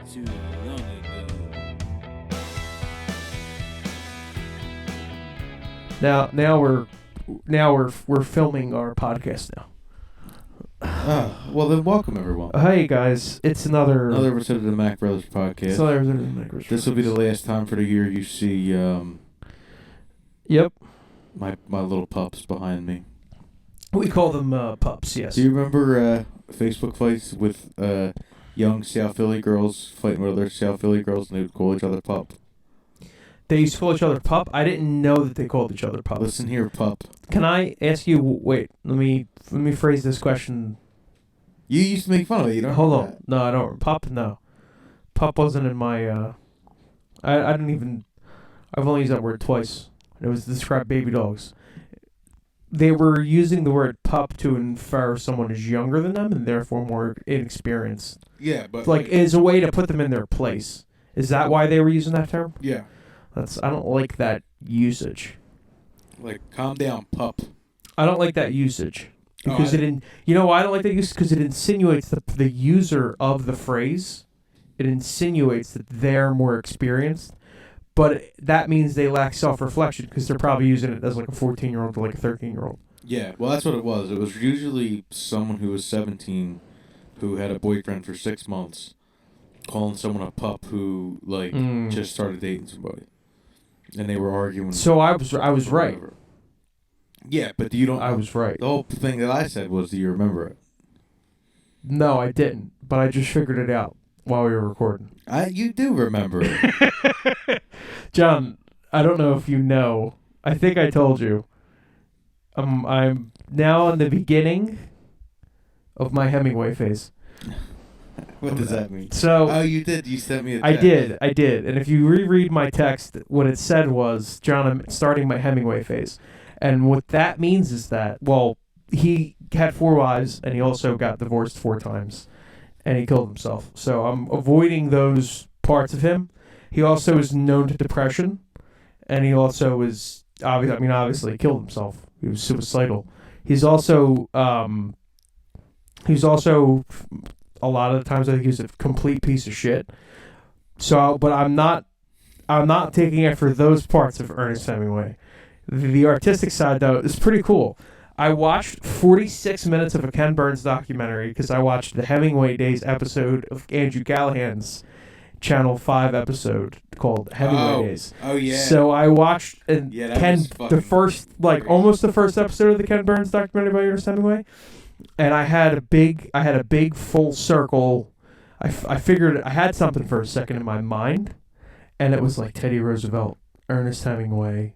too long ago. Now we're filming our podcast now. Well then, welcome everyone. Hey guys, it's another episode of the Mack Brothers podcast. it's another episode of the Mack Bros. This will be the last time for the year you see Yep. my little pups behind me. We call them pups. Yes. Do you remember Facebook fights with young South Philly girls fighting with other South Philly girls, and they would call each other pup? They used to call each other pup. I didn't know that they called each other pup. Listen here, pup. Can I ask you? Wait, let me phrase this question. You used to make fun of it. You don't. Hold remember on. No, I don't. Pup. No. Pup wasn't in my. I didn't even. I've only used that word twice. It was to describe baby dogs. They were using the word pup to infer someone is younger than them and therefore more inexperienced. that. Yeah, but Like, as a way to put them in their place. Is that why they were using that term? yeah, I don't like that usage. like calm down, pup. I don't like that usage because Oh, you know why I don't like that use? Because it insinuates the user of the phrase. It insinuates that they're more experienced, but that means they lack self-reflection because they're probably using it as like a 14-year-old or like a 13-year-old. Yeah, well, that's what it was. It was usually someone who was 17 who had a boyfriend for 6 months calling someone a pup who, like, just started dating somebody. And they were arguing. So I was right. Whatever. Yeah, but you don't... I was right. The whole thing that I said was, do you remember it? No, I didn't, but I just figured it out while we were recording. You do remember it. John, I don't know if you know. I think I told you. I'm now in the beginning of my Hemingway phase. What does that mean? So Oh, you did. You sent me a text. I did. And if you reread my text, what it said was, John, I'm starting my Hemingway phase. And what that means is that, well, he had 4 wives, and he also got divorced 4 times, and he killed himself. So I'm avoiding those parts of him. He also is known to depression, and he also is, obviously he killed himself. He was suicidal. He's also a lot of the times I think he's a complete piece of shit. So, but I'm not taking it for those parts of Ernest Hemingway. The artistic side, though, is pretty cool. I watched 46 minutes of a Ken Burns documentary because I watched the Hemingway Days episode of Andrew Callahan's Channel 5 episode called Hemingway Days. Oh, yeah. So I watched that was the first, like, crazy. almost the first episode of the Ken Burns documentary by Ernest Hemingway. And I had a big full circle. I figured I had something for a second in my mind, and it was like Teddy Roosevelt, Ernest Hemingway,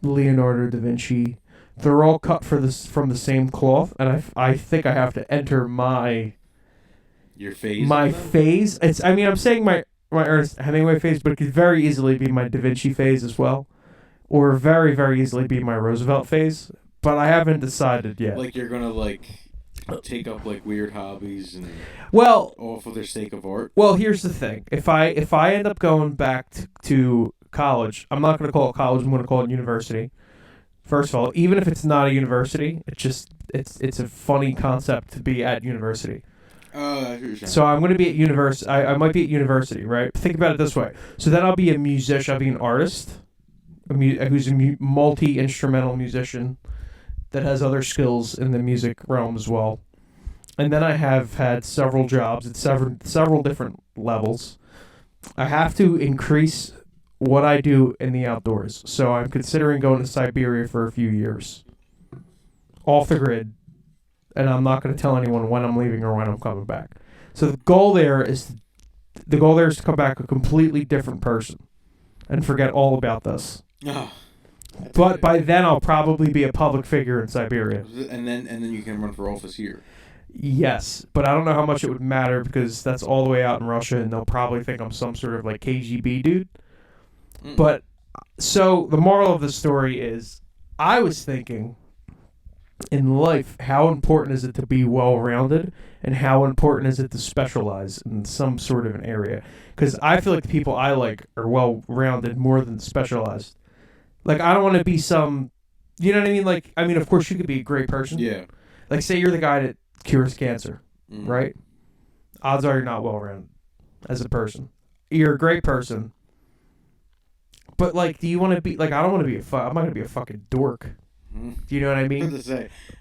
Leonardo da Vinci. They're all cut from the same cloth, and I think I have to enter Your phase. my phase. I'm saying my Ernest Hemingway phase, but it could very easily be my Da Vinci phase as well, or very, very easily be my Roosevelt phase. But I haven't decided yet. Like you're gonna take up like weird hobbies and all for the sake of art. Well, here's the thing. If I end up going back to college, I'm not going to call it college. I'm going to call it university. First of all, even if it's not a university, it's a funny concept to be at university. Oh, that's what you're saying. So I'm going to be at university. I might be at university, right? Think about it this way. So then I'll be a musician. I'll be an artist who's a multi-instrumental musician that has other skills in the music realm as well. And then I have had several jobs at several different levels. I have to increase what I do in the outdoors. So I'm considering going to Siberia for a few years. Off the grid. And I'm not going to tell anyone when I'm leaving or when I'm coming back. So the goal there is to come back a completely different person and forget all about this. Oh, But by then I'll probably be a public figure in Siberia. and then you can run for office here. Yes, but I don't know how much it would matter because that's all the way out in Russia, and they'll probably think I'm some sort of like KGB dude. But so the moral of the story is, I was thinking, in life, how important is it to be well-rounded, and how important is it to specialize in some sort of an area? Because I feel like the people I like are well-rounded more than specialized. Like, I don't want to be some, you know what I mean? Like, of course you could be a great person. Yeah. Like, say you're the guy that cures cancer, right? odds are you're not well-rounded as a person. You're a great person. But, like, do you want to be... Like, I don't want to be I'm not going to be a fucking dork. Do you know what I mean?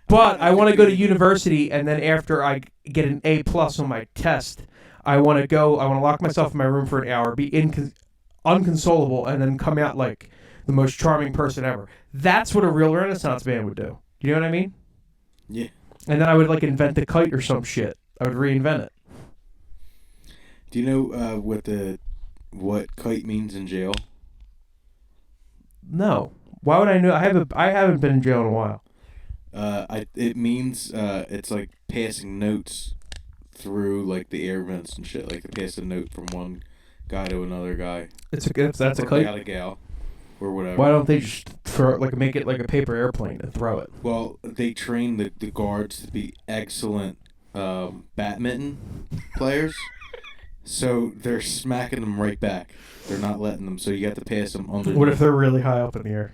But I want to go to university, and then after I get an A+ on my test, I want to lock myself in my room for an hour, be unconsolable, and then come out like the most charming person ever. That's what a real Renaissance man would do. You know what I mean? Yeah. And then I would, like, invent a kite or some shit. I would reinvent it. Do you know what kite means in jail? No. Why would I know? I haven't been in jail in a while. It means it's like passing notes through like the air vents and shit. Like to pass a note from one guy to another guy. That's a kite. Got a gal, or whatever. Why don't they just make it like a paper airplane and throw it? Well, they train the guards to be excellent badminton players. So they're smacking them right back. They're not letting them. So you got to pass them under. What if they're really high up in the air?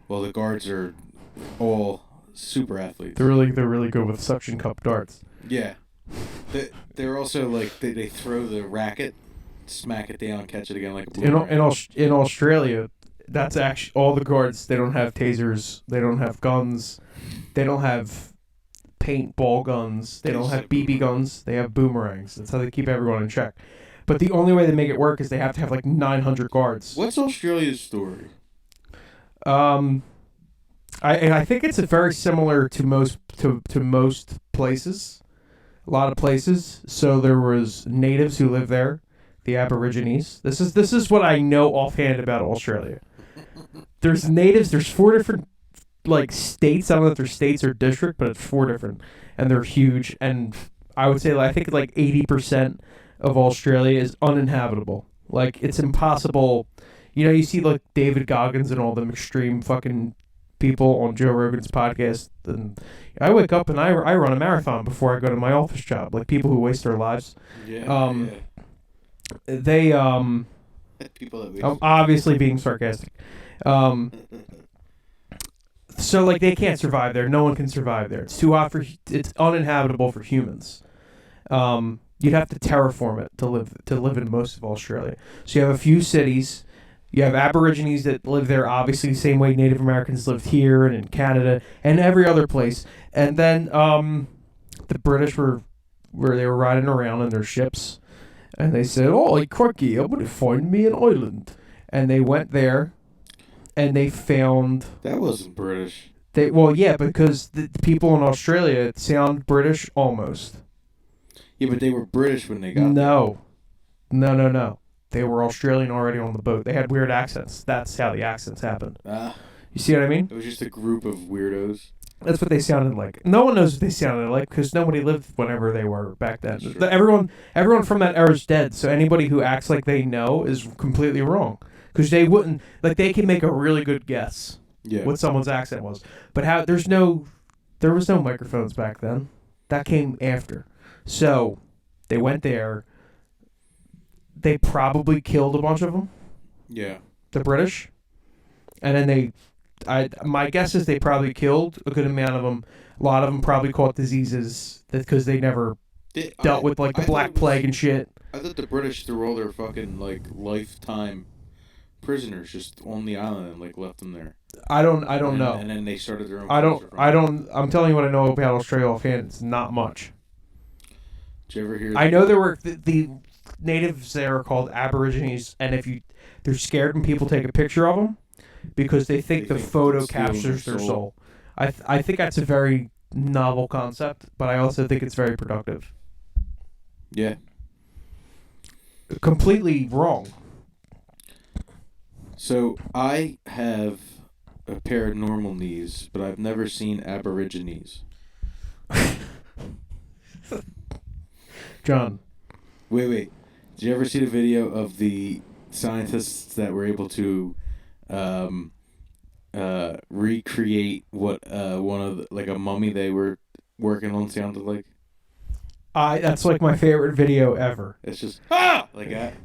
Well, the guards are all super athletes. They're really good with suction cup darts. Yeah. They're also like they throw the racket, smack it down, catch it again like a boomerang. In Australia, that's actually all the guards. They don't have tasers. They don't have guns. They don't have paintball guns. They don't have BB guns. They have boomerangs. That's how they keep everyone in check. But the only way they make it work is they have to have like 900 guards. What's Australia's story? I think it's very similar to most places, a lot of places. So there was natives who lived there, the Aborigines. This is what I know offhand about Australia. There's natives. There's 4 different like states. I don't know if they're states or district, but it's 4 different, and they're huge. And I would say I think like 80% of Australia is uninhabitable. Like it's impossible. You know, you see like David Goggins and all them extreme fucking people on Joe Rogan's podcast, and I wake up and I run a marathon before I go to my office job. Like people who waste their lives. Yeah. They people that waste. I'm obviously being sarcastic. So like they can't survive there. No one can survive there. It's too hot it's uninhabitable for humans. You'd have to terraform it to live in most of Australia. So you have a few cities. You have Aborigines that live there, obviously the same way Native Americans lived here and in Canada and every other place. And then the British were where they were riding around in their ships, and they said, "Oh, crikey, I'm going to find me an island." And they went there, and they found... That wasn't British. Because the people in Australia sound British almost. Yeah, but they were British when they got there. No. They were Australian already on the boat. They had weird accents. That's how the accents happened. You see what I mean? It was just a group of weirdos. That's what they sounded like. No one knows what they sounded like because nobody lived whenever they were back then. Sure. Everyone from that era is dead. So anybody who acts like they know is completely wrong because they wouldn't. Like they can make a really good guess what someone's accent was, but there was no microphones back then. That came after. So they went there. They probably killed a bunch of them. Yeah. The British. And then my guess is they probably killed a good amount of them. A lot of them probably caught diseases because they never dealt with like the Black Plague and shit. I thought the British threw all their fucking like lifetime prisoners just on the island and like left them there. I don't know. And then they started their own. I'm telling you what I know about Australia offhand. It's not much. Did you ever hear? I know there were the natives there are called Aborigines, and they're scared when people take a picture of them because they think the photo captures their soul. I think that's a very novel concept, but I also think it's very productive. Yeah. Completely wrong. So I have a pair of normal knees, but I've never seen Aborigines. John. Wait. Did you ever see the video of the scientists that were able to recreate what one of a mummy they were working on sounded like? That's like my favorite video ever. It's just like that.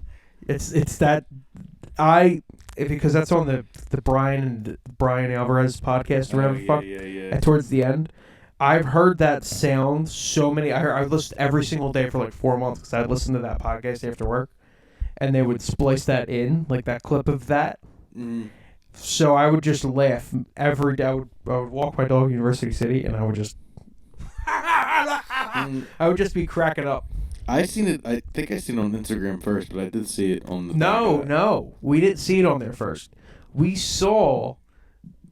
It's that because that's on the Brian Alvarez podcast or whatever the fuck. Yeah. And towards the end, I've heard that sound so many. I listened every single day for like 4 months because I'd listen to that podcast after work, and they would splice that in, like that clip of that. Mm. So I would just laugh every day. I would walk my dog in University City, and I would just, I would just be cracking up. I seen it. I think I seen it on Instagram first, but I did see it on the. No, we didn't see it on there first. We saw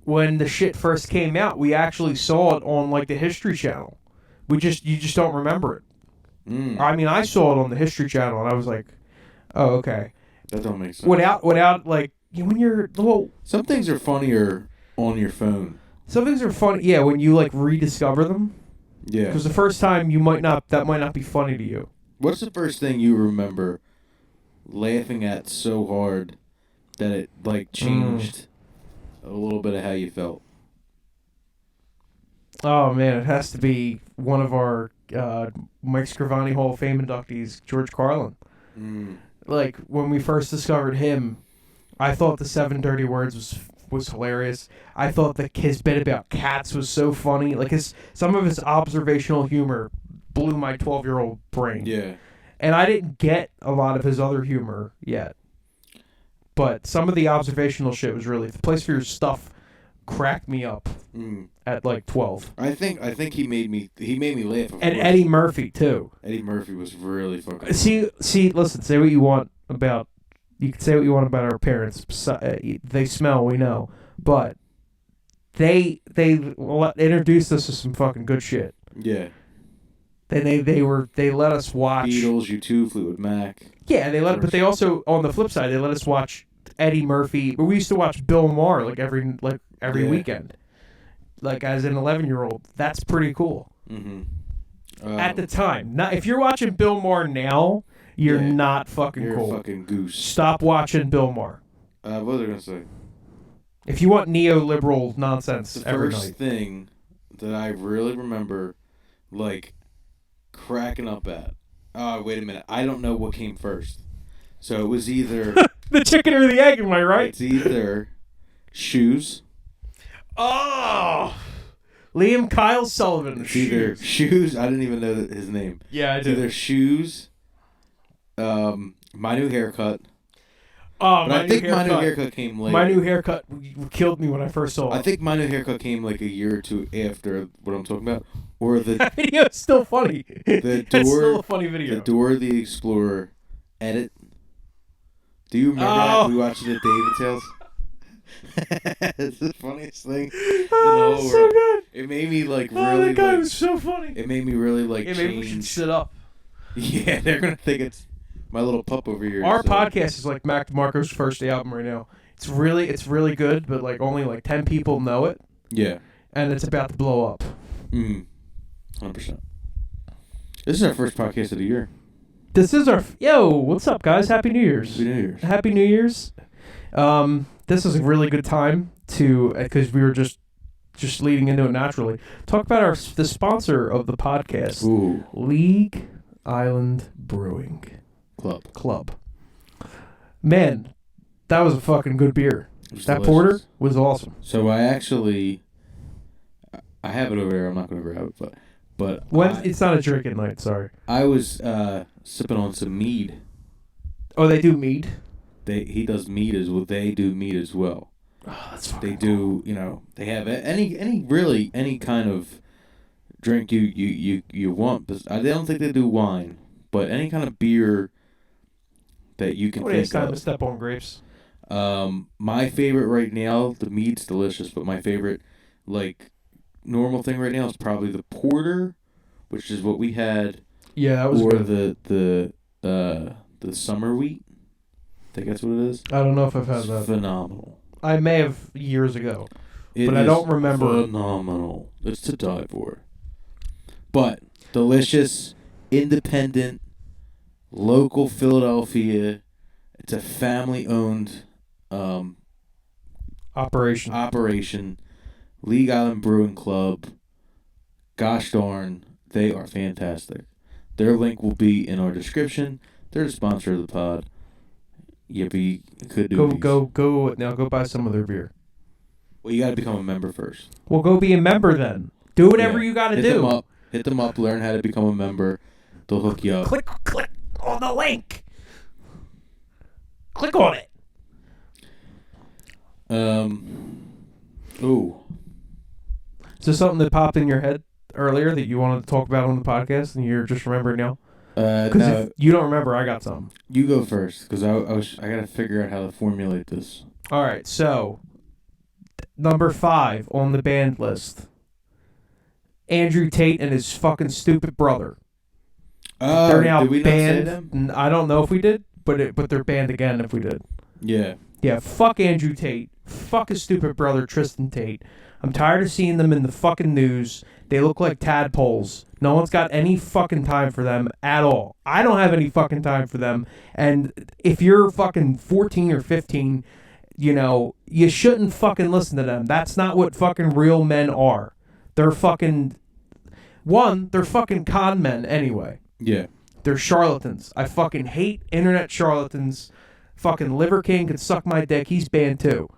when the shit first came out. We actually saw it on like the History Channel. You just don't remember it. Mm. I mean, I saw it on the History Channel, and I was like, oh, okay. That don't make sense. Without like when you're some things are funnier on your phone. Some things are funny, yeah, when you like rediscover them. Yeah. Because the first time that might not be funny to you. What's the first thing you remember laughing at so hard that it like changed a little bit of how you felt? Oh man, it has to be one of our Mike Scrivani Hall of Fame inductees, George Carlin. Mm. Like when we first discovered him, I thought the 7 Dirty Words was hilarious. I thought that his bit about cats was so funny. Like some of his observational humor blew my 12-year-old brain. Yeah. And I didn't get a lot of his other humor yet. But some of the observational shit was really... The Place for Your Stuff cracked me up at like 12. I think he made me laugh. And Eddie Murphy too. Eddie Murphy was really fucking See, listen, say what you want about... You can say what you want about our parents. They smell, we know. But they introduced us to some fucking good shit. Yeah. Then they let us watch Beatles, U2, Fleetwood Mac. Yeah, but they also, on the flip side, they let us watch Eddie Murphy. We used to watch Bill Maher like every weekend, like as an 11-year-old. That's pretty cool. Mm-hmm. At the time, now if you're watching Bill Maher now, you're not fucking you're cool. You're a fucking goose. Stop watching Bill Maher. What was I gonna say? If you want neoliberal nonsense, the every first night. thing that I really remember, like, cracking up at. Oh, wait a minute. I don't know what came first. So it was either... the chicken or the egg, am I right? It's either Shoes. Oh! Liam Kyle Sullivan. It's either Shoes. I didn't even know his name. Yeah, I it's did. Either Shoes, My New Haircut. Oh, but I think My New Haircut came later. My New Haircut killed me when I first saw it. I think My New Haircut came like a year or two after what I'm talking about. Or that video is still funny. It's still a funny video. The Dora the Explorer edit. Do you remember that? We watched it at David's house. It's the funniest thing in the whole world. So good. It made me like really. Oh, that guy was so funny. It made me really like. Yeah, maybe we should sit up. Yeah, they're gonna think it's my little pup over here. Our podcast is like Mack DeMarco's first album right now. It's really good, but like only like 10 people know it. Yeah. And it's about to blow up. 100%. This is our first podcast of the year. This is our... Yo, what's up, guys? Happy New Year's. Happy New Year's. Happy New Year's. This is a really good time to... Because we were just leading into it naturally. Talk about the sponsor of the podcast. Ooh. League Island Brewing Club. Man, that was a fucking good beer. That porter was awesome. So I actually... I have it over there. I'm not going to grab it, but it's not a drinking night. Sorry. I was sipping on some mead. Oh, they do mead. He does mead as well. They do mead as well. Oh, that's fucking They do. Cool. They have any kind of drink you want. But I don't think they do wine, but any kind of beer that you can think it's time of. to step on grapes. My favorite right now, the mead's delicious, but my favorite like. Normal thing right now is probably the porter, which is what we had. Yeah, that was good. Or the summer wheat. I think that's what it is. I don't know if I've had that. Phenomenal. I may have years ago, but I don't remember. Phenomenal. It's to die for. But delicious, independent, local Philadelphia. It's a family-owned operation. League Island Brewing Club. Gosh darn, they are fantastic. Their link will be in our description. They're the sponsor of the pod. Could do Go now. Go buy some of their beer. Well, you got to become a member first. Well, go be a member then. Do whatever you got to do. Hit them up. Learn how to become a member. They'll hook you up. Click on the link. Click on it. Ooh. Is there something that popped in your head earlier that you wanted to talk about on the podcast and you're just remembering now? Because No, if you don't remember, I got something. you go first, because I gotta figure out how to formulate this. All right, so number 5 on the banned list, Andrew Tate and his fucking stupid brother. They're now did we banned. not say them? I don't know if we did, but they're banned again if we did. Yeah. Yeah, fuck Andrew Tate. Fuck his stupid brother Tristan Tate. I'm tired of seeing them in the fucking news. They look like tadpoles. No one's got any fucking time for them at all. I don't have any fucking time for them. And if you're fucking 14 or 15, you shouldn't fucking listen to them. That's not what fucking real men are. They're fucking... they're fucking con men anyway. Yeah. They're charlatans. I fucking hate internet charlatans. Fucking Liver King can suck my dick. He's banned too.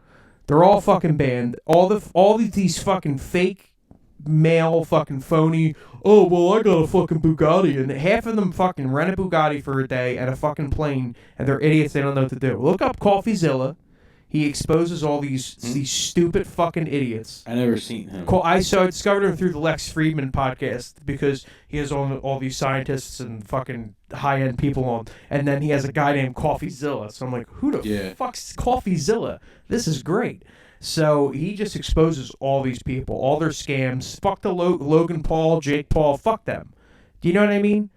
They're all fucking banned. All these fucking fake male fucking phony. Oh well, I got a fucking Bugatti, and half of them fucking rent a Bugatti for a day and a fucking plane, and they're idiots. They don't know what to do. Look up CoffeeZilla. He exposes all these stupid fucking idiots. I never seen him. I discovered him through the Lex Friedman podcast because he has all these scientists and fucking high-end people on. And then he has a guy named CoffeeZilla. So I'm like, who the fuck's CoffeeZilla? This is great. So he just exposes all these people, all their scams. Fuck the Logan Paul, Jake Paul. Fuck them. Do you know what I mean?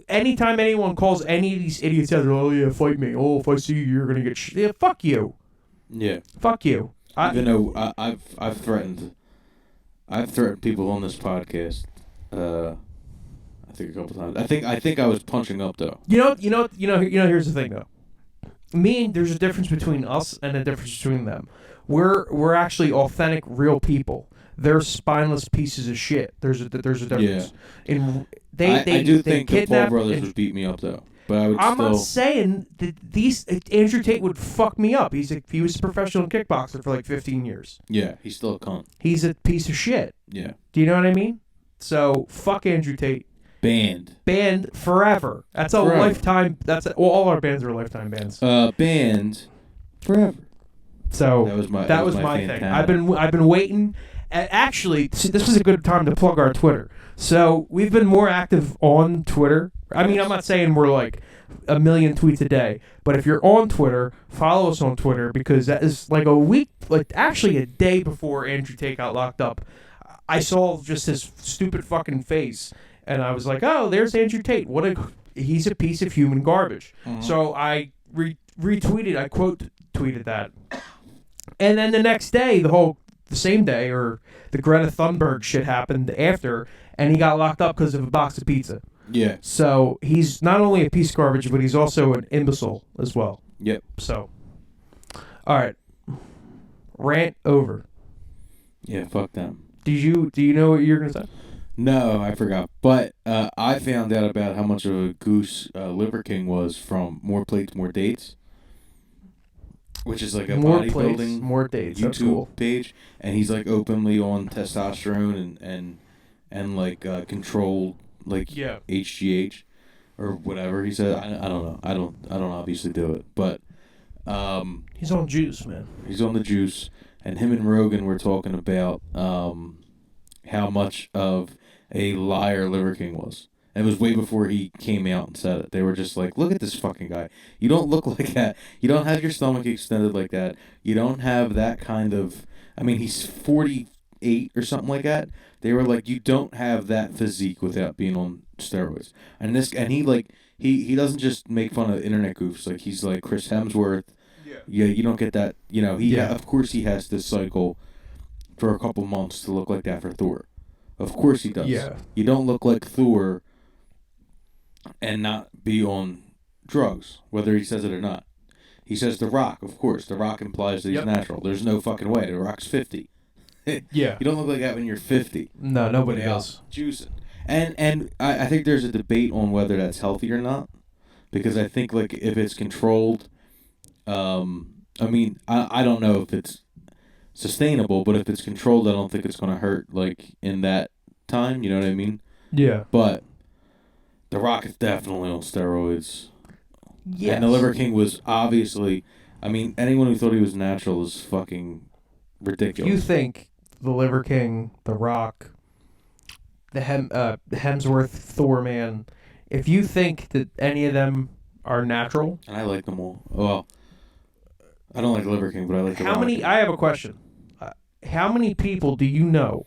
Anytime anyone calls any of these idiots out, oh yeah, fight me. Oh, if I see you, you're going to get yeah, fuck you. Yeah. Fuck you. Even though I've threatened people on this podcast. I think a couple times. I think I was punching up though. Here's the thing though. There's a difference between us and a difference between them. We're actually authentic, real people. They're spineless pieces of shit. There's a difference. Yeah. I do think the Paul brothers would beat me up though. But I'm not saying that Andrew Tate would fuck me up. He was a professional kickboxer for like 15 years. Yeah, he's still a cunt. He's a piece of shit. Yeah. Do you know what I mean? So fuck Andrew Tate. Banned forever. That's a lifetime. All our bans are lifetime bans. Banned forever. So that was my thing. I've been waiting. Actually, this is a good time to plug our Twitter. So we've been more active on Twitter. I mean, I'm not saying we're like a million tweets a day, but if you're on Twitter, follow us on Twitter because that is like actually a day before Andrew Tate got locked up. I saw just his stupid fucking face, and I was like, oh, there's Andrew Tate. He's a piece of human garbage. Mm-hmm. So I retweeted, I quote tweeted that. And then the next day, the same day, or the Greta Thunberg shit happened after, and he got locked up because of a box of pizza. Yeah. So he's not only a piece of garbage, but he's also an imbecile as well. Yep. So, all right. Rant over. Yeah, fuck them. Do you know what you're going to say? No, I forgot. But I found out about how much of a goose Liver King was from More Plates, More Dates, which is like a bodybuilding more dates. YouTube page, and he's like openly on testosterone and like controlled like HGH or whatever he said. I don't know. I don't obviously do it, but he's on juice, man. He's on the juice, and him and Rogan were talking about how much of a liar Liver King was. And it was way before he came out and said it. They were just like, look at this fucking guy. You don't look like that. You don't have your stomach extended like that. You don't have that kind of... I mean, he's 48 or something like that. They were like, you don't have that physique without being on steroids. And he doesn't just make fun of internet goofs. Like, he's like Chris Hemsworth. Yeah, you don't get that. You know, of course he has this cycle for a couple months to look like that for Thor. Of course he does. Yeah. You don't look like Thor and not be on drugs, whether he says it or not. He says The Rock, of course. The Rock implies that he's natural. There's no fucking way. The Rock's 50. Yeah. You don't look like that when you're 50. No, nobody else. Juicing. And I think there's a debate on whether that's healthy or not. Because I think, like, if it's controlled, I mean, I don't know if it's sustainable. But if it's controlled, I don't think it's going to hurt like in that time. You know what I mean? Yeah. But The Rock is definitely on steroids. Yes. And the Liver King was obviously. I mean, anyone who thought he was natural is fucking ridiculous. You think the Liver King, the Rock, the Hemsworth, Thor man, if you think that any of them are natural, and I like them all. Well, I don't like Liver King, but I like the how Rock. many? I have a question. How many people do you know?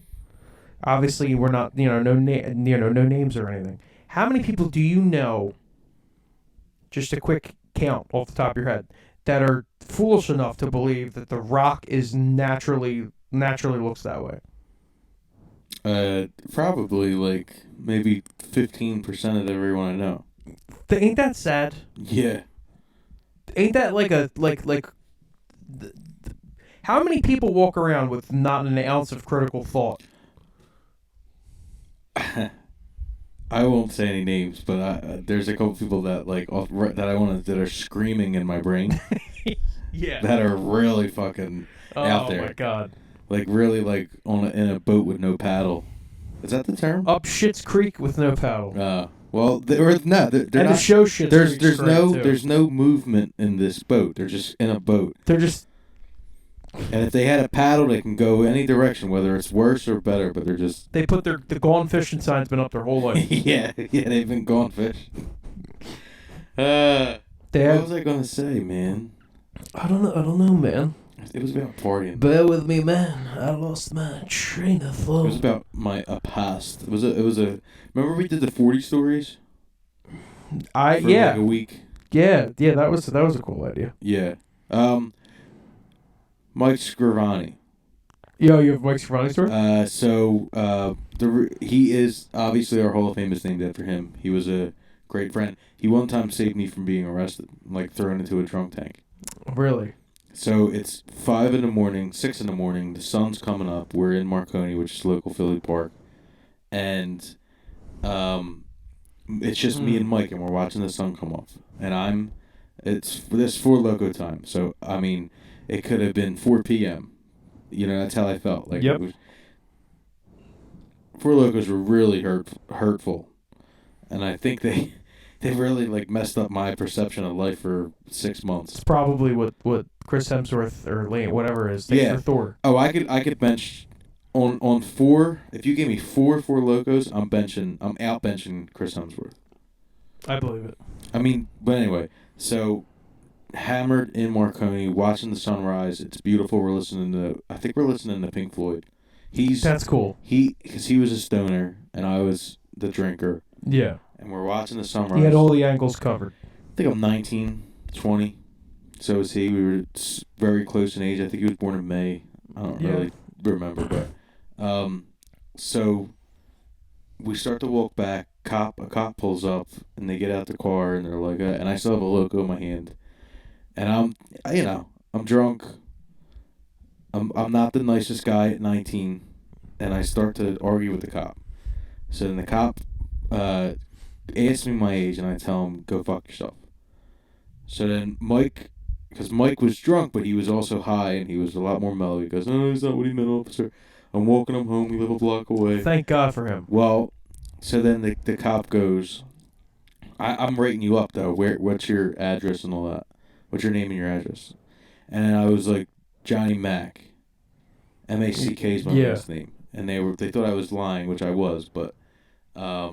Obviously, we're not, no names or anything. How many people do you know? Just a quick count off the top of your head that are foolish enough to believe that the Rock is naturally looks that way. Probably like maybe 15% of everyone I know. Ain't that sad? Yeah. Ain't that like a how many people walk around with not an ounce of critical thought? I won't say any names, but there's a couple people that that are screaming in my brain. Yeah. That are really fucking out there. Oh my god. Like really like in a boat with no paddle. Is that the term? Up Shit's Creek with no paddle. Well, they're not. The show Shit's Creek. There's no movement in this boat. They're just in a boat. They're just. And if they had a paddle, they can go any direction, whether it's worse or better. But they're just. They put the gone fishing sign's been up their whole life. yeah, they've been gone fish. What was I gonna say, man? I don't know, man. It was about partying. Bear with me, man. I lost my train of thought. It was about my past. It was a. Remember we did the 40 stories. For like a week. Yeah. That was a cool idea. Yeah. Mike Scrivani. Yo, you have Mike Scrivani story? He is obviously our Hall of Fame is named after him. He was a great friend. He one time saved me from being arrested, like thrown into a drunk tank. Really? So it's 5 in the morning, 6 in the morning. The sun's coming up. We're in Marconi, which is local Philly Park, and it's just me and Mike, and we're watching the sun come up. And it's this 4 Loko time. So I mean, it could have been 4 p.m. You know, that's how I felt. Like, yep. 4 Lokos were really hurtful, and I think they really like messed up my perception of life for 6 months. It's probably what Chris Hemsworth or Lane, whatever it is, thinks for Thor. Oh, I could bench on 4. If you gave me 4 Lokos, I'm out benching Chris Hemsworth. I believe it. I mean, but anyway, so hammered in Marconi, watching the sunrise. It's beautiful. We're listening to Pink Floyd. That's cool. Because he was a stoner and I was the drinker. Yeah. And we're watching the sunrise. He had all the angles covered. I think I'm 19, 20. So is he. We were very close in age. I think he was born in May. I don't really remember, but so we start to walk back. A cop pulls up and they get out the car and they're like, and I still have a Loco in my hand, and I'm drunk. I'm not the nicest guy at 19, and I start to argue with the cop. So then the cop asks me my age, and I tell him, go fuck yourself. So then Mike, because Mike was drunk, but he was also high, and he was a lot more mellow. He goes, no, he's not what he meant, officer. I'm walking him home. We live a block away. Thank God for him. Well, so then the cop goes, I'm rating you up, though. What's your address and all that? What's your name and your address? And I was like, Johnny Mack. M-A-C-K is my last name. And they thought I was lying, which I was, but I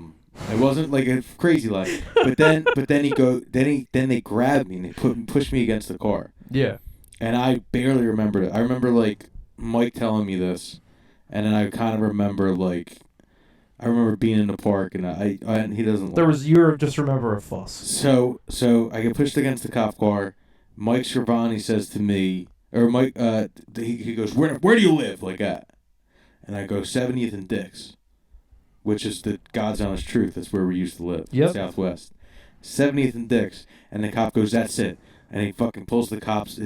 wasn't like a crazy lie. But then they grabbed me and they pushed me against the car. Yeah. And I barely remembered it. I remember like Mike telling me this, and then I kind of remember being in the park and he doesn't. You just remember a fuss. So I get pushed against the cop car. Mike Scrivani says to me, or Mike, he goes, where do you live, like that? And I go 70th and Dix, which is the God's honest truth. That's where we used to live, Southwest. 70th and Dix, and the cop goes, that's it. And he fucking pulls the cuffs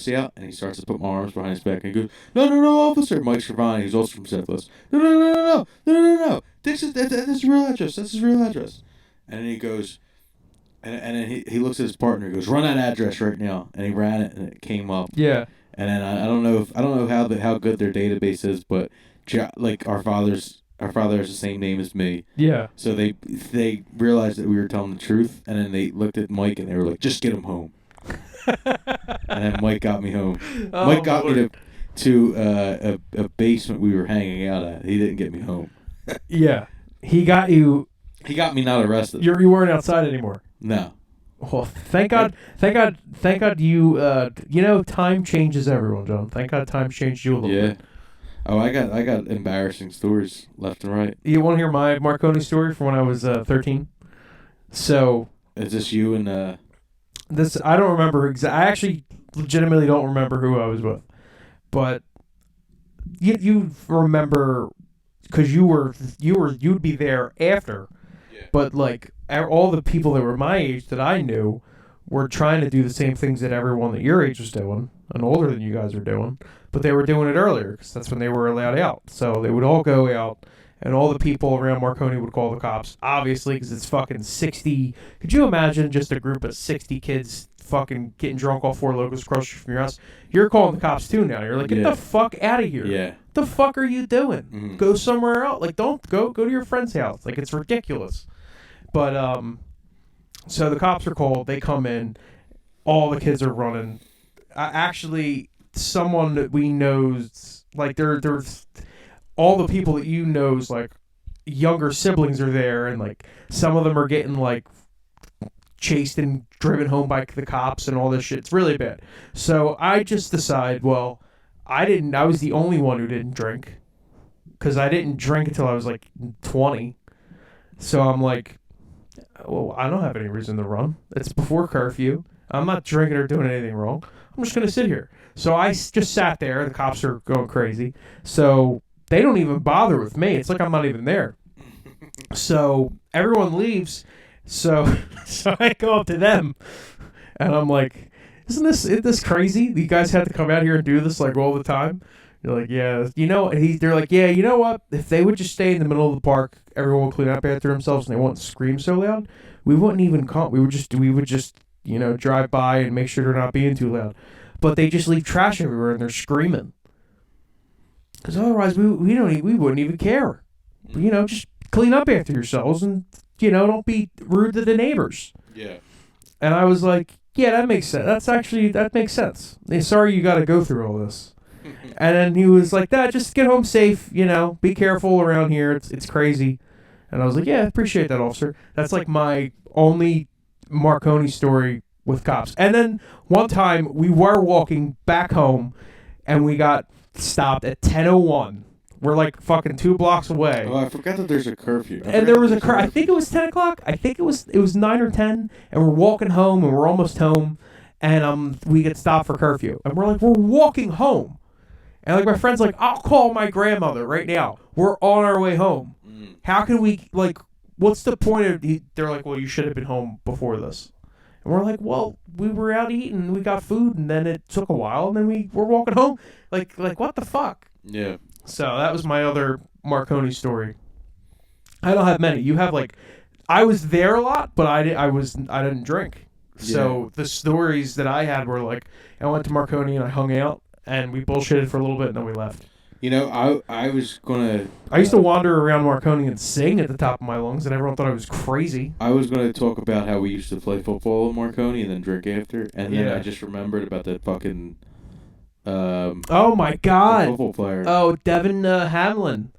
out, and he starts to put my arms behind his back, and he goes, no, officer. Mike Scrivani, who's also from Southwest. No. That's his real address. That's his real address. And then he goes, and then he looks at his partner and goes, run that address right now. And he ran it, and it came up. Yeah. And then I don't know how good their database is, but like our father has the same name as me. Yeah. So they realized that we were telling the truth, and then they looked at Mike and they were like, "Just get him home." And then Mike got me home. Oh, Mike got Lord. me to a basement we were hanging out at. He didn't get me home. Yeah. He got you. He got me not arrested. You weren't outside anymore. No. Well, thank God you, time changes everyone, John. Thank God time changed you a little bit. Oh, I got embarrassing stories left and right. You want to hear my Marconi story from when I was 13? So... Is this you and... This, I don't remember I actually legitimately don't remember who I was with. But you remember... Because you'd be there after. Yeah. But, like, all the people that were my age that I knew were trying to do the same things that everyone that your age was doing, and older than you guys were doing, but they were doing it earlier, because that's when they were allowed out. So they would all go out, and all the people around Marconi would call the cops, obviously, because it's fucking 60... Could you imagine just a group of 60 kids fucking getting drunk off Four Locos across from your house? You're calling the cops, too, now. You're like, get the fuck out of here. Yeah. What the fuck are you doing? Mm-hmm. Go somewhere else. Like, don't go to your friend's house. Like, it's ridiculous. But, so the cops are called. They come in. All the kids are running. Actually, someone that we knows, like, there's all the people that you knows, like, younger siblings are there, and, like, some of them are getting, like, chased and driven home by the cops and all this shit. It's really bad. So I just decide, well, I was the only one who didn't drink, because I didn't drink until I was, like, 20. So I'm like, well, I don't have any reason to run. It's before curfew. I'm not drinking or doing anything wrong. I'm just going to sit here. So I just sat there. The cops are going crazy. So they don't even bother with me. It's like I'm not even there. So everyone leaves. So I go up to them, and I'm like, isn't this crazy? You guys have to come out here and do this, like, all the time? You're like, yeah. They're like, yeah, you know what? If they would just stay in the middle of the park, everyone would clean up after themselves, and they wouldn't scream so loud, we wouldn't even come. We would just drive by and make sure they're not being too loud. But they just leave trash everywhere, and they're screaming. Because otherwise, we wouldn't even care. Just clean up after yourselves, and don't be rude to the neighbors. Yeah. And I was like, yeah, that makes sense. That makes sense. Sorry you got to go through all this. And then he was like, just get home safe, be careful around here. It's crazy. And I was like, yeah, I appreciate that, officer. That's like my only Marconi story with cops. And then one time we were walking back home, and we got stopped at 10:01. We're like fucking 2 blocks away. Oh, I forgot that there's a curfew. And there was a curfew. I think it was 10 o'clock. I think it was 9 or 10. And we're walking home, and we're almost home. And we get stopped for curfew. And we're like, we're walking home. And like my friend's like, I'll call my grandmother right now. We're on our way home. How can we, like, what's the point of... They're like, well, you should have been home before this. And we're like, well, we were out eating, we got food, and then it took a while, and then we were walking home. Like what the fuck? Yeah. So that was my other Marconi story. I don't have many. You have, like... I was there a lot, but I didn't drink. So the stories that I had were like, I went to Marconi and I hung out, and we bullshitted for a little bit, and then we left. I was gonna... I used to wander around Marconi and sing at the top of my lungs, and everyone thought I was crazy. I was gonna talk about how we used to play football at Marconi and then drink after, and then I just remembered about that fucking... oh my God! Football player. Oh, Devin Hamlin.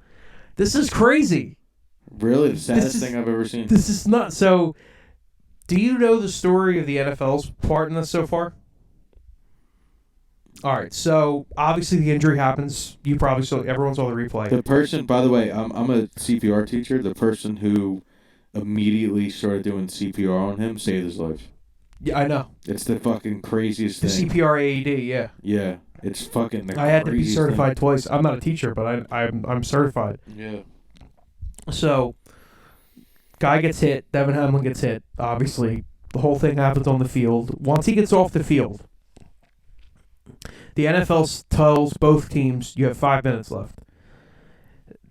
This is crazy. Really, the saddest thing I've ever seen. This is not... So, do you know the story of the NFL's part in this so far? All right, so obviously the injury happens. You probably saw... Everyone saw the replay. The person, by the way, I'm a CPR teacher. The person who immediately started doing CPR on him saved his life. Yeah, I know. It's the fucking craziest thing. The CPR AED, yeah. Yeah, it's fucking the I had to be certified thing. twice. I'm not a teacher, but I'm certified. Yeah. So, guy gets hit. Devin Hamlin gets hit. Obviously, the whole thing happens on the field. Once he gets off the field, the NFL tells both teams you have 5 minutes left.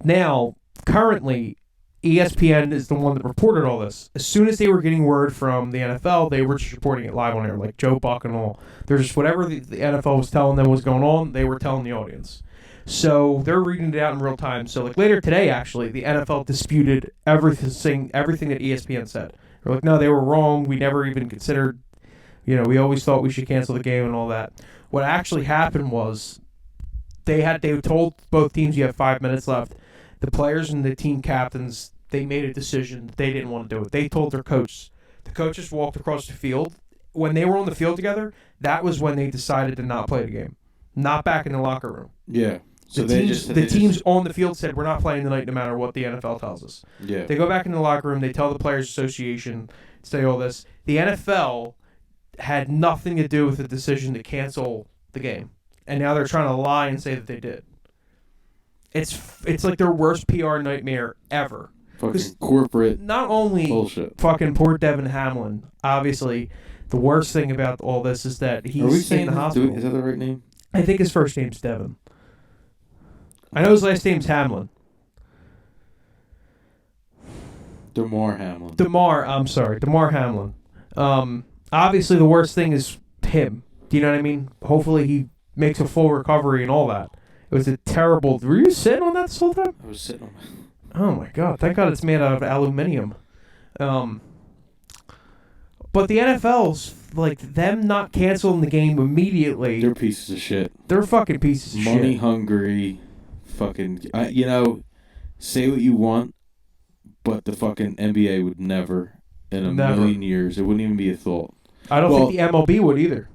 Now, currently, ESPN is the one that reported all this. As soon as they were getting word from the NFL, they were just reporting it live on air, like Joe Buck and all. They're just whatever the NFL was telling them was going on, they were telling the audience. So they're reading it out in real time. So like later today, actually, the NFL disputed everything that ESPN said. They're like, no, they were wrong. We never even considered, we always thought we should cancel the game and all that. What actually happened was they told both teams you have 5 minutes left. The players and the team captains, they made a decision. They didn't want to do it. They told their coach. The coaches walked across the field. When they were on the field together, that was when they decided to not play the game. Not back in the locker room. Yeah. So the teams on the field said, we're not playing tonight no matter what the NFL tells us. Yeah. They go back in the locker room. They tell the Players Association, say all this. The NFL had nothing to do with the decision to cancel the game. And now they're trying to lie and say that they did. It's like their worst PR nightmare ever. Fucking corporate not only bullshit. Fucking poor Devin Hamlin. Obviously, the worst thing about all this is that he's in the hospital. Is that the right name? I think his first name's Devin. I know his last name's Hamlin. Damar Hamlin. Damar Hamlin. Obviously, the worst thing is him. Do you know what I mean? Hopefully, he makes a full recovery and all that. It was a terrible... Were you sitting on that this whole time? I was sitting on that. Oh, my God. Thank God it's made out of aluminum. But the NFL's, like, them not canceling the game immediately... They're pieces of shit. They're fucking pieces of shit. Money hungry. Fucking... say what you want, but the fucking NBA would never, in a million years, it wouldn't even be a thought. I don't think the MLB would either.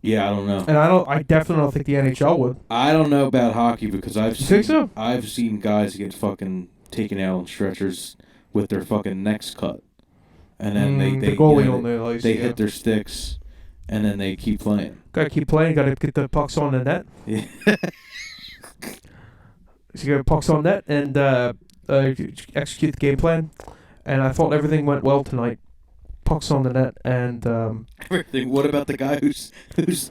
Yeah, I don't know. And I definitely don't think the NHL would. I don't know about hockey because think so? I've seen guys get fucking taken out on stretchers with their fucking necks cut. And then the goalie on the ice, they hit their sticks and then they keep playing. Gotta keep playing, gotta get the pucks on the net. Yeah. So you got pucks on net and execute the game plan. And I thought everything went well tonight. Pucks on the net and everything. What about the guy whose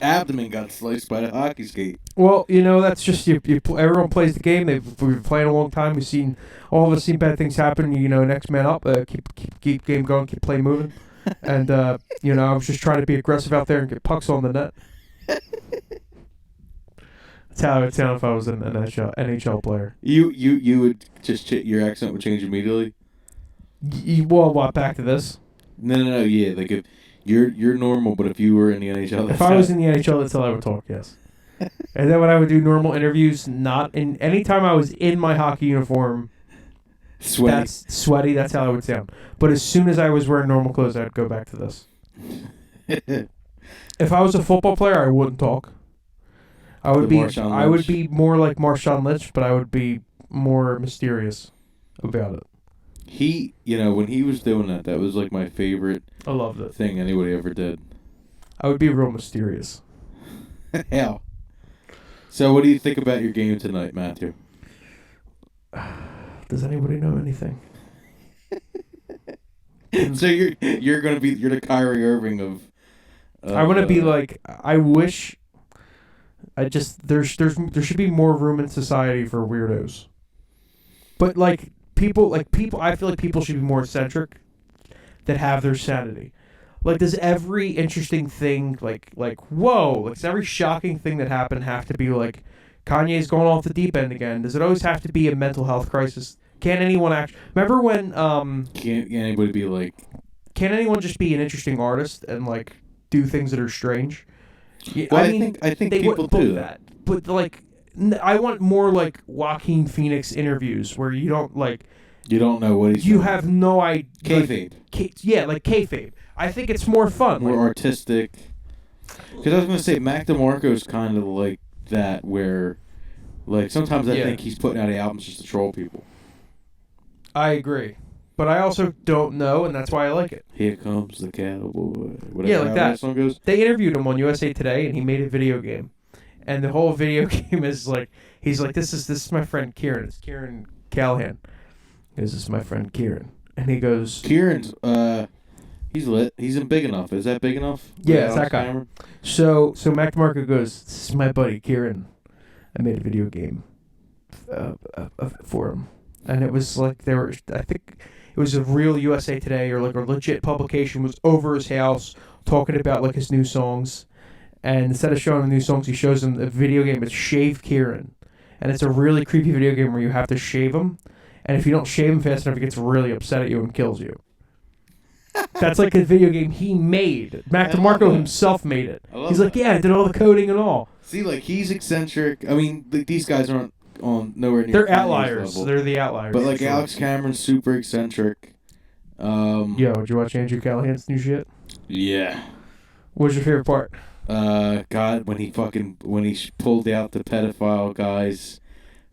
abdomen got sliced by the hockey skate? Well, that's just everyone plays the game. We've been playing a long time. All of us seen bad things happen. Next man up. Keep game going. Keep play moving. And I was just trying to be aggressive out there and get pucks on the net. That's how it would sound if I was an NHL player. You would just your accent would change immediately. Well, what? Back to this. No, yeah. Like if you're normal, but if you were in the NHL, if I was in the NHL, that's how I would talk. Yes. And then when I would do normal interviews, anytime I was in my hockey uniform, sweaty. That's how I would sound. But as soon as I was wearing normal clothes, I'd go back to this. If I was a football player, I wouldn't talk. I would be more like Marshawn Lynch, but I would be more mysterious about it. He, when he was doing that was like my favorite. I loved it. Thing anybody ever did. I would be real mysterious. Hell. So, what do you think about your game tonight, Matthew? Does anybody know anything? So you're the Kyrie Irving of. I want to be like. I wish. There should be more room in society for weirdos. But people, I feel like people should be more eccentric that have their sanity. Like, does every interesting thing, does every shocking thing that happened have to be like, Kanye's going off the deep end again? Does it always have to be a mental health crisis? Can't anyone remember when, Can't anybody be like... Can't anyone just be an interesting artist and, do things that are strange? Well, I think people do that. But, I want more Joaquin Phoenix interviews where you don't you don't know what he's doing. You have no idea. Kayfabe. Kayfabe. I think it's more fun. More artistic. Because I was going to say, Mac DeMarco is kind of like that where, sometimes I think he's putting out albums just to troll people. I agree. But I also don't know, and that's why I like it. Here comes the cowboy. Whatever that song goes. They interviewed him on USA Today, and he made a video game. And the whole video game is he's like, this is my friend Kieran. It's Kieran Callahan. This is my friend Kieran. And he goes... Kieran's, he's lit. He's in Big Enough. Is that Big Enough? Yeah, it's that guy. Cameron? So Mac DeMarco goes, this is my buddy Kieran. I made a video game for him. and it was like I think it was a real USA Today or like a legit publication was over his house talking about like his new songs, and instead of showing him new songs, he shows him a video game with Shave Kieran, and it's a really creepy video game where you have to shave him, and if you don't shave him fast enough, he gets really upset at you and kills you. That's like a video game he made. Mac DeMarco himself made it. He's like, yeah, I did all the coding and all. See, like, he's eccentric. I mean, these guys aren't on nowhere near. They're outliers. Level. They're the outliers. But, like, sure. Alex Cameron's super eccentric. Yo, did you watch Andrew Callahan's new shit? Yeah. What was your favorite part? God, when he pulled out the pedophile guy's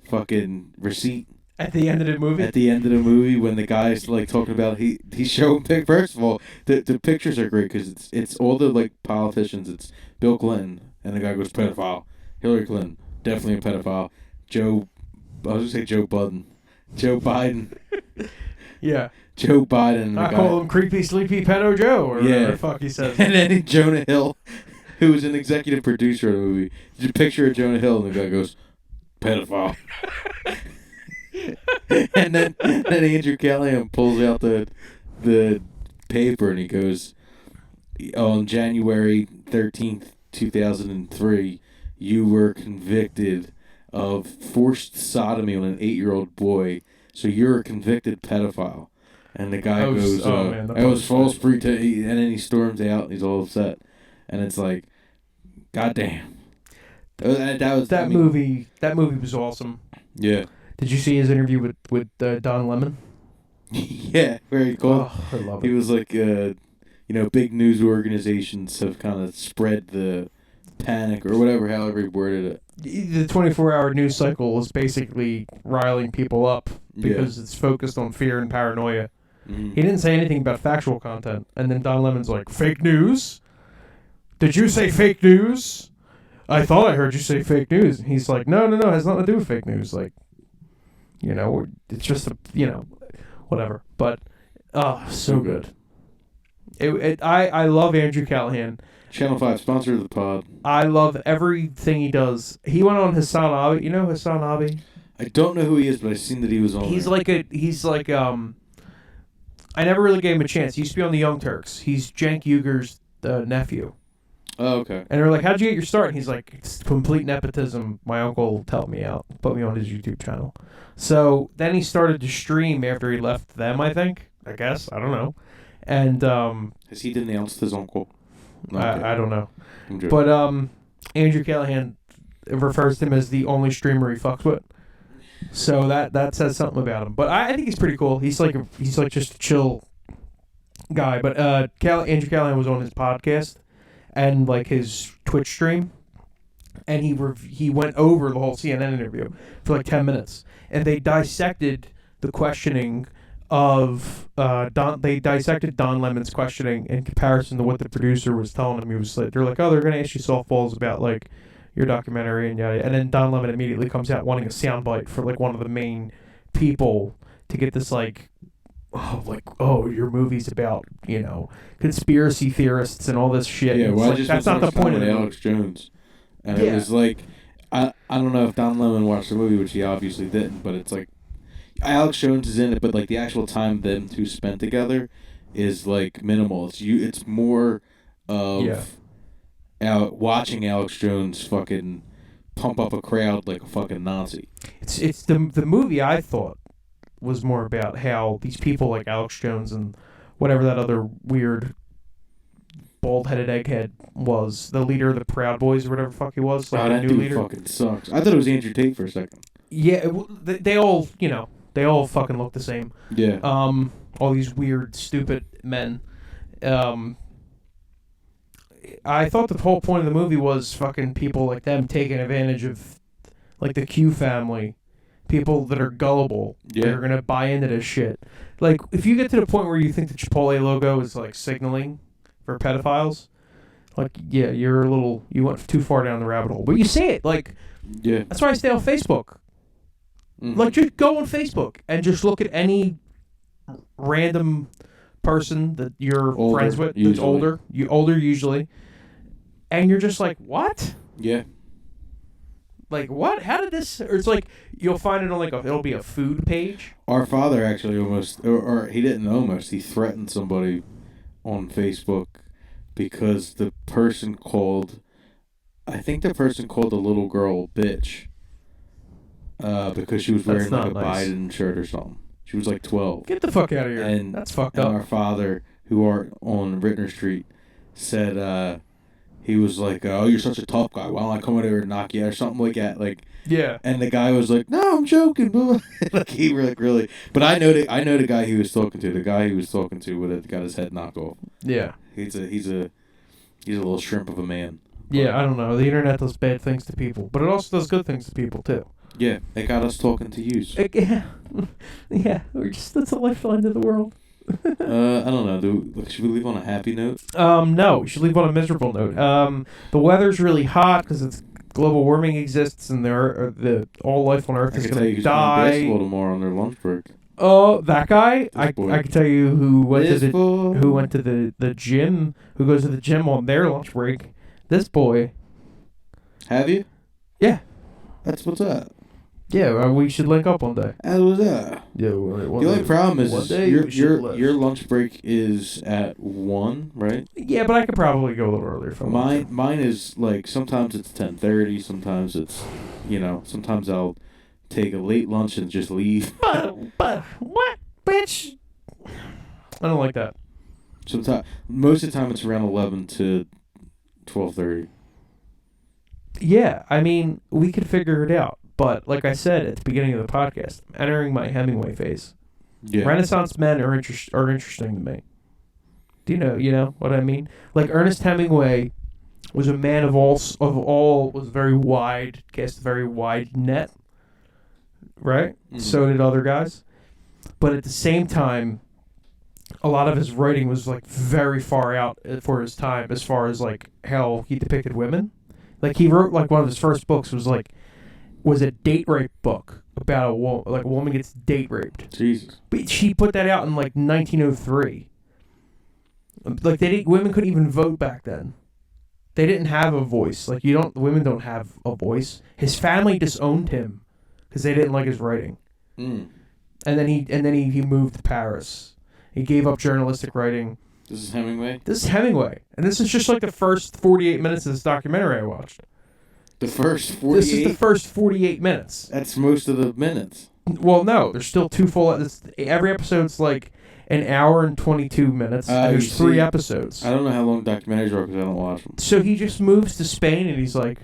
fucking receipt. At the end of the movie? At the end of the movie, when the guy's like talking about he's showing first of all, the pictures are great because it's all the like politicians. It's Bill Clinton and the guy goes pedophile. Hillary Clinton, definitely a pedophile. I was gonna say Joe Biden. Yeah. Joe Biden. I call him Creepy Sleepy Pedo Joe or whatever the fuck he says. And then Jonah Hill, who was an executive producer of the movie. Just picture of Jonah Hill and the guy goes pedophile. and then Andrew Callahan pulls out the paper and he goes, on January 13th, 2003, you were convicted of forced sodomy on an 8-year-old boy, so you're a convicted pedophile. And the guy goes, it was false pretense, and then he storms out and he's all upset. And it's like, goddamn. That movie was awesome. Yeah. Did you see his interview with Don Lemon? Yeah, very cool. Oh, I love it. He was like, big news organizations have kind of spread the panic or whatever, however he worded it. The 24-hour news cycle is basically riling people up because it's focused on fear and paranoia. Mm-hmm. He didn't say anything about factual content. And then Don Lemon's like, fake news? Did you say fake news? I thought I heard you say fake news. And he's like, no, it has nothing to do with fake news. Like, it's just whatever. But, so good. I love Andrew Callahan. Channel 5, sponsor of the pod. I love everything he does. He went on Hassan Abi. You know Hassan Abi? I don't know who he is, but I've seen that he was on. He's like I never really gave him a chance. He used to be on the Young Turks. He's Cenk Uyghur's nephew. Oh, okay. And they're like, how'd you get your start? And he's like, it's complete nepotism. My uncle helped me out, put me on his YouTube channel. So then he started to stream after he left them, I guess. I don't know. And has he denounced his uncle? No, I don't know. But Andrew Callahan refers to him as the only streamer he fucks with. So that says something about him. But I think he's pretty cool. He's like just a chill guy. But Andrew Callahan was on his podcast and like his Twitch stream, and he went over the whole CNN interview for like 10 minutes, and they dissected the questioning of they dissected Don Lemon's questioning in comparison to what the producer was telling him. He was like, they're like, oh, they're gonna ask you softballs about like your documentary and yada, and then Don Lemon immediately comes out wanting a soundbite for like one of the main people to get this like, your movie's about conspiracy theorists and all this shit. Yeah, well, like, that's not the point of it. Alex Jones, and it was like, I don't know if Don Lemon watched the movie, which he obviously didn't, but it's like Alex Jones is in it, but like the actual time them two spent together is like minimal. It's more of watching Alex Jones fucking pump up a crowd like a fucking Nazi. It's the movie I thought was more about how these people like Alex Jones and whatever that other weird bald-headed egghead was, the leader of the Proud Boys or whatever the fuck he was, like that new dude leader. Fucking sucks. I thought it was Andrew Tate for a second. Yeah, they all they all fucking look the same. Yeah. All these weird, stupid men. I thought the whole point of the movie was fucking people like them taking advantage of, like, the Q family. People that are gullible. Yeah. That are going to buy into this shit. Like, if you get to the point where you think the Chipotle logo is, like, signaling for pedophiles, like, yeah, you went too far down the rabbit hole. But you see it. Like, yeah. That's why I stay on Facebook. Mm-hmm. Like, just go on Facebook and just look at any random person that you're friends with that's older usually, and you're just like, what? Yeah. Like, what? How did this? Or it's like you'll find it on like it'll be a food page. Our father actually almost, or he didn't almost. He threatened somebody on Facebook because the person called. I think the person called the little girl bitch. Because she was wearing like a Biden shirt or something. She was like 12. Get the fuck out of here. And that's fucked up. And our father, who are on Rittner Street, said he was like, "Oh, you're such a tough guy. Why don't I come over here and knock you out?" or something like that. Like, yeah. And the guy was like, "No, I'm joking." Like he like really. But I know the guy he was talking to. The guy he was talking to would have got his head knocked off. Yeah. He's a little shrimp of a man. Yeah, I don't know. The internet does bad things to people, but it also does good things to people too. Yeah, it got us talking to yous. Yeah, that's a lifeline to the world. I don't know. Should we leave on a happy note? No, we should leave on a miserable note. The weather's really hot because it's global warming exists, and all life on Earth is going to die. Basketball tomorrow on their lunch break. Oh, that guy! I can tell you who went to the gym, who goes to the gym on their lunch break. This boy. Have you? Yeah. That's what's up. Yeah, we should link up one day. That was that. Yeah, the only problem is your lunch break is at 1, right? Yeah, but I could probably go a little earlier. Mine is like sometimes it's 10:30, sometimes it's sometimes I'll take a late lunch and just leave. But what, bitch? I don't like that. Most of the time it's around 11 to 12:30. Yeah, I mean, we could figure it out. But like I said at the beginning of the podcast, I'm entering my Hemingway phase. Yeah. Renaissance men are interesting to me. Do you know what I mean? Like Ernest Hemingway was a man of all was very wide, cast a very wide net. Right? Mm-hmm. So did other guys. But at the same time, a lot of his writing was like very far out for his time as far as like how he depicted women. Like he wrote like one of his first books was a date rape book about a woman gets date raped. Jesus. But she put that out in like 1903. Like women couldn't even vote back then. They didn't have a voice. Like women don't have a voice. His family disowned him because they didn't like his writing. Mm. And then he moved to Paris. He gave up journalistic writing. This is Hemingway? This is Hemingway. And this is just like the first 48 minutes of this documentary I watched. The first 48? This is the first 48 minutes. That's most of the minutes. Well, no. There's still two full... Every episode's like an hour and 22 minutes. And there's 3 episodes. I don't know how long documentaries are because I don't watch them. So he just moves to Spain and he's like,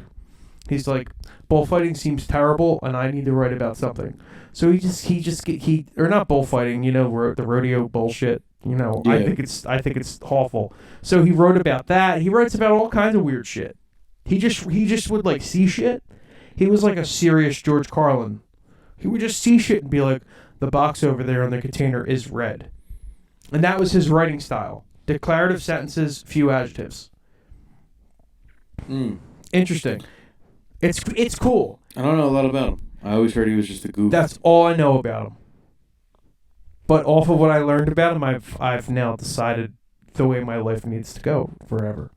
bullfighting seems terrible and I need to write about something. So or not bullfighting, the rodeo bullshit. Yeah. I think it's awful. So he wrote about that. He writes about all kinds of weird shit. He just would like see shit. He was like a serious George Carlin. He would just see shit and be like, the box over there on the container is red. And that was his writing style. Declarative sentences, few adjectives. Interesting. It's cool. I don't know a lot about him. I always heard he was just a goof. That's all I know about him. But off of what I learned about him, I've now decided the way my life needs to go forever.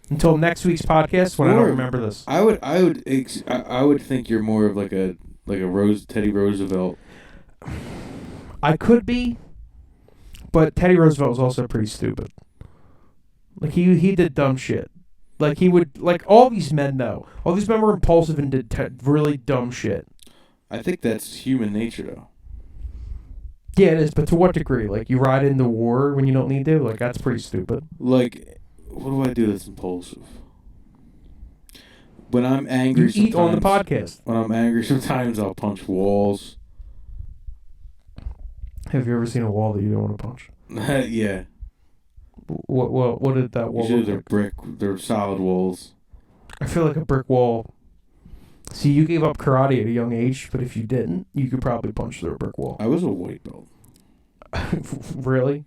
Until next week's podcast, when I don't remember this. I would think you're more of like a Teddy Roosevelt. I could be, but Teddy Roosevelt was also pretty stupid. Like he did dumb shit. Like he would all these men though. All these men were impulsive and did really dumb shit. I think that's human nature though. Yeah, it is, but to what degree? Like you ride into war when you don't need to. Like that's pretty stupid. Like. What do I do that's impulsive? When I'm angry, you eat on the podcast. When I'm angry, sometimes I'll punch walls. Have you ever seen a wall that you don't want to punch? Yeah. What did that wall? Usually they're brick. They're solid walls. I feel like a brick wall. See, you gave up karate at a young age, but if you didn't, you could probably punch through a brick wall. I was a white belt. Really?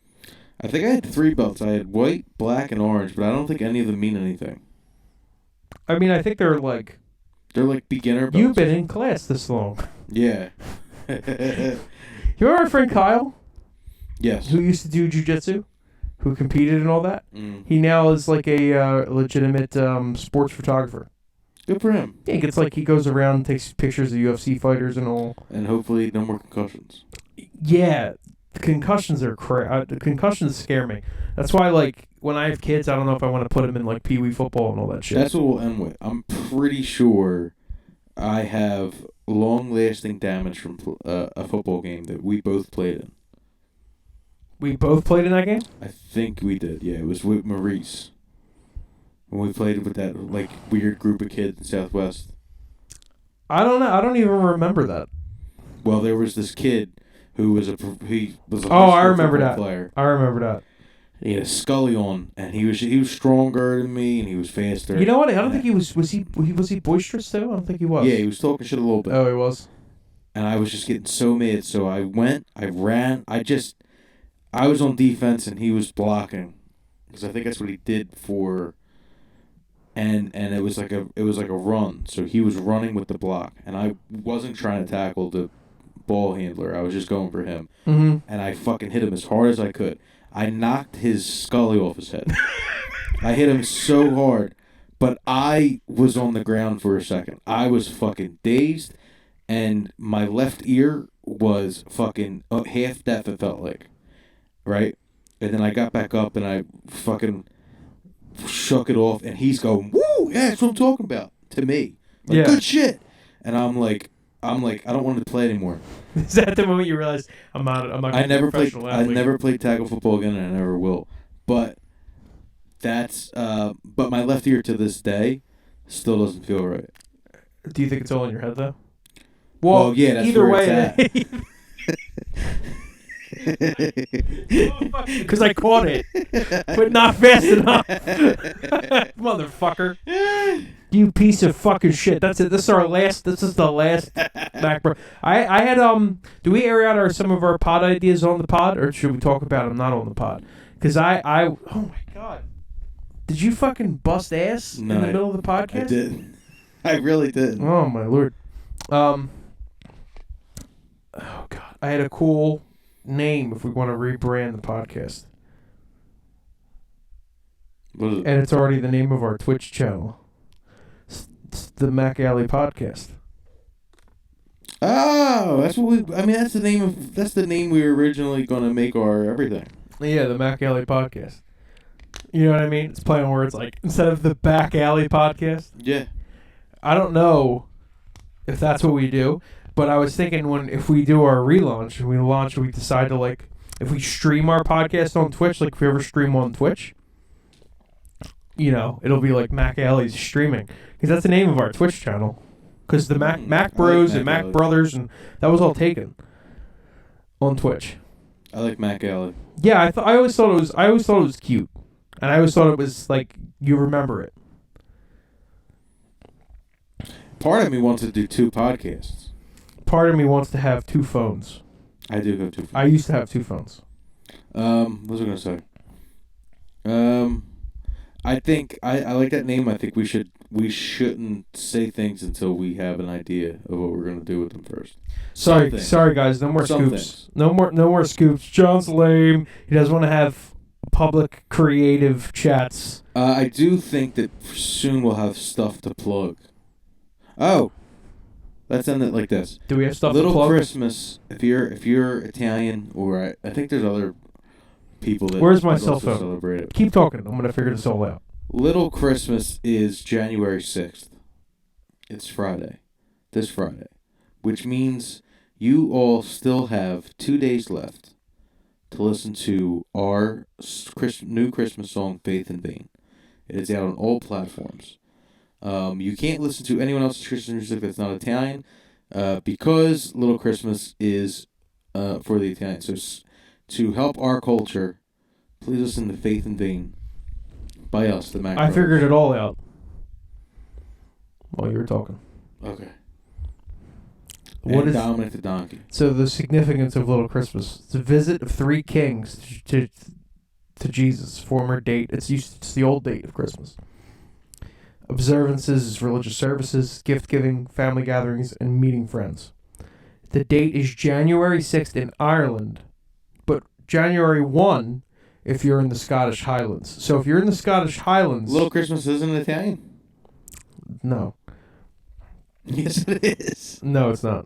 I think I had 3 belts. I had white, black, and orange, but I don't think any of them mean anything. I mean, I think they're like beginner belts. You've been in class this long. Yeah. You remember our friend Kyle? Yes. Who used to do jiu-jitsu? Who competed and all that? Mm. He now is like a legitimate sports photographer. Good for him. Yeah, he goes around and takes pictures of UFC fighters and all. And hopefully no more concussions. Yeah, the concussions are the concussions scare me. That's why, like, when I have kids, I don't know if I want to put them in, like, Pee Wee football and all that shit. That's what we'll end with. I'm pretty sure I have long-lasting damage from a football game that we both played in. We both played in that game? I think we did, yeah. It was with Maurice. When we played with that, like, weird group of kids in Southwest. I don't know. I don't even remember that. Well, there was this kid who was a I remember that. player. I remember that. He had a Scully on, and he was stronger than me, and he was faster. You know what? I don't think he was he boisterous too? I don't think he was. Yeah, he was talking shit a little bit. Oh, he was? And I was just getting so mad, so I ran, I was on defense, and he was blocking. Because I think that's what he did before. And it was like a run, so he was running with the block, and I wasn't trying to tackle the ball handler. I was just going for him, and I fucking hit him as hard as I could. I knocked his Scully off his head. I hit him so hard, but I was on the ground for a second. I was fucking dazed, and my left ear was fucking half deaf. It felt like, right, and then I got back up and I fucking shook it off, and he's going, "Woo, yeah, that's what I'm talking about," to me. Like, yeah. Good shit. And I'm like, I don't want to play anymore. Is that the moment you realized I'm not I never played tackle football again, and I never will. But that's but my left ear to this day still doesn't feel right. Do you think it's all in your head though? Well, yeah, that's either where way. Because I caught it, but not fast enough. Motherfucker. You piece of fucking shit. That's it. This is the last Mack Bro. I had do we air out some of our pod ideas on the pod, or should we talk about them not on the pod? Because I oh my god. Did you fucking bust ass in the middle of the podcast? I did. I really did. Oh my lord. Oh god. I had a cool name if we want to rebrand the podcast. What is it? And it's already the name of our Twitch channel. It's the Mack Alley Podcast. Oh, that's the name we were originally going to make our everything. Yeah, the Mack Alley Podcast. You know what I mean? It's playing words, like instead of the Back Alley Podcast. Yeah. I don't know if that's what we do. But I was thinking if we do our relaunch, we decide to, like, if we stream our podcast on Twitch, like if we ever stream on Twitch, you know, it'll be like Mack Alley's streaming. Because that's the name of our Twitch channel. Because the Mack Bros and Mack Brothers, and that was all taken on Twitch. I like Mack Alley. Yeah, I always thought it was cute. And I always thought it was, like, you remember it. Part of me wants to do 2 podcasts. Part of me wants to have 2 phones. I do have 2 phones. I used to have 2 phones. What was I going to say? I think I like that name. I think we shouldn't say things until we have an idea of what we're going to do with them first. Sorry guys, no more scoops. No more scoops. John's lame. He doesn't want to have public creative chats. I do think that soon we'll have stuff to plug. Oh. Let's end it like this. Do we have stuff to plug? Little Christmas. If you're Italian, or I think there's other people that. Where's my cell phone? Celebrate it. Keep talking. I'm gonna figure this all out. Little Christmas is January 6th. It's Friday. This Friday, which means you all still have 2 days left to listen to our new Christmas song, "Faith in Vain." It is out on all platforms. You can't listen to anyone else's Christmas music that's not Italian, because Little Christmas is for the Italians. So to help our culture, please listen to "Faith in Vain" by us, the Mack Bros. I figured it all out while you were talking. Okay. What is Dominic the Donkey? So the significance of Little Christmas: it's a visit of 3 kings to Jesus' former date. It's the old date of Christmas. Observances, religious services, gift-giving, family gatherings, and meeting friends. The date is January 6th in Ireland, but January 1 if you're in the Scottish Highlands. So if you're in the Scottish Highlands... Little Christmas isn't Italian? No. Yes, it is. No, it's not.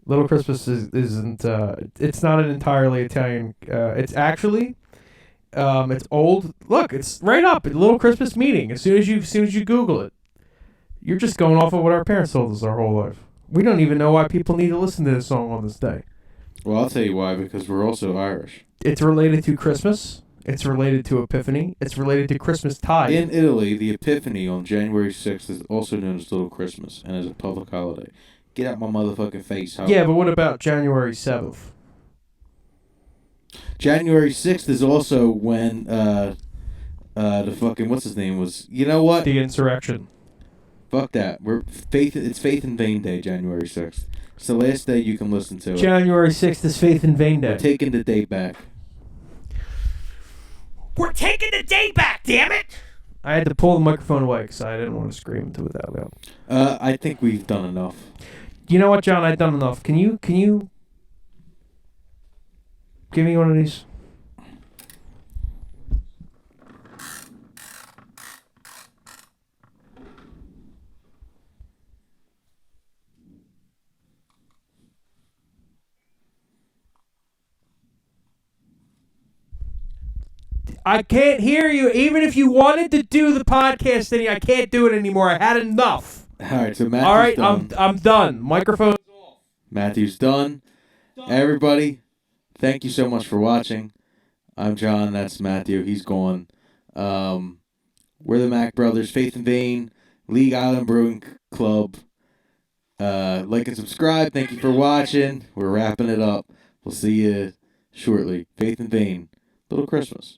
Little Christmas isn't. It's not an entirely Italian. It's actually. It's old. Look, it's right up. Little Christmas meaning. As soon as you Google it, you're just going off of what our parents told us our whole life. We don't even know why people need to listen to this song on this day. Well, I'll tell you why. Because we're also Irish. It's related to Christmas. It's related to Epiphany. It's related to Christmas tide. In Italy, the Epiphany on January 6th is also known as Little Christmas and is a public holiday. Get out my motherfucking face. Yeah, but what about January 7th? January 6th is also when the fucking what's his name was. You know what? The insurrection. Fuck that. It's Faith in Vain Day, January 6th. It's the last day you can listen to it. January 6th is Faith in Vain Day. We're taking the day back. We're taking the day back, damn it! I had to pull the microphone away because I didn't want to scream into it out loud. I think we've done enough. You know what, John? I've done enough. Can you give me one of these? I can't hear you. Even if you wanted to do the podcast thing, I can't do it anymore. I had enough. All right, so Matthew's All right, done. I'm done. Microphone's off. Matthew's done. Everybody, thank you so much for watching. I'm John. That's Matthew. He's gone. We're the Mack Brothers, Faith and Vain, League Island Brewing Club. Like and subscribe. Thank you for watching. We're wrapping it up. We'll see you shortly. Faith and Vain, Little Christmas.